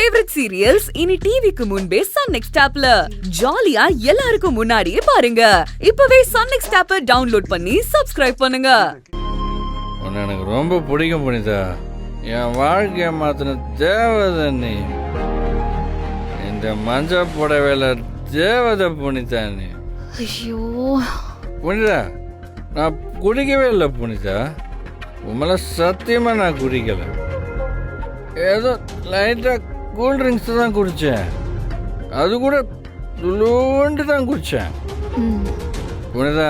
Favourite serials இனி டிவிக்கு முன்பே சன் நெக்ஸ்ட் ஆப்ல ஜாலியா எல்லாருக்கும் முன்னாடியே பாருங்க. இப்பவே சன் நெக்ஸ்ட் ஆப்பை டவுன்லோட் பண்ணி சப்ஸ்கிரைப் பண்ணுங்க. எனக்கு ரொம்ப பிடிக்கும் புனிதா. என் வாழ்க்கையை மாத்தின தேவதை நீ. இந்த மஞ்ச புடவையில தேவதை புனிதா நீ. ஐயோ புனிதா, நான் குடிக்கவே இல்லை புனிதா. உண்மையில சத்தியமா நான் குடிக்கல. ஏதோ லைட்டாக கூல் ட்ரிங்க்ஸ் தான் குடித்தேன். அது கூட துளுண்டு தான் குடித்தேன். புனிதா,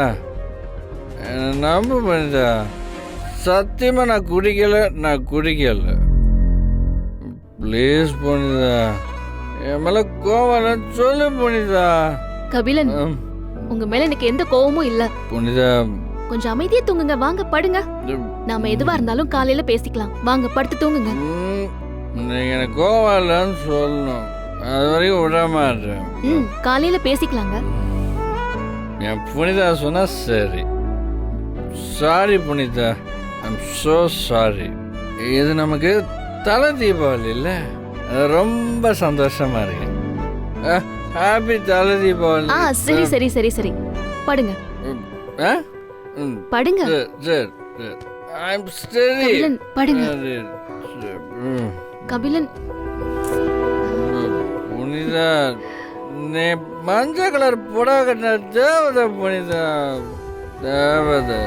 நம்ப புனிதா, சத்தியமாக நான் குடிக்கல. ப்ளீஸ் புனிதா, என் மேலே கோவம் சொல்லு புனிதா. கபிலன், உங்க மேல எனக்கு எந்த கோவமும் இல்ல. புனிதா, கொஞ்சம் அமைதியா தூங்குங்க. வாங்க படுங்க. நாம எதுவா இருந்தாலும் காலையில பேசிக்கலாம். வாங்க படுத்து தூங்குங்க. நீங்க எனக்கு கோவம் இல்லைன்னு சொல்லணும். அது வரைக்கும் விட மாட்டேன். காலையில பேசிக்கலாங்க. என் புனிதா சொன்னா சரி. Sorry Punitha, I'm so sorry. இது நமக்கு தலை தீபாவளி இல்லை, ரொம்ப சந்தோஷமா இருக்கு. ஹாப்பி தலை தீபாவளி. சரி சரி சரி சரி படுங்க. படுங்க. I'm steady. கபிலன் படுங்க. கபிலன், புனிதா, நீ மஞ்சள் கலர் புடவை கட்டின தேவதை புனிதா, தேவதை.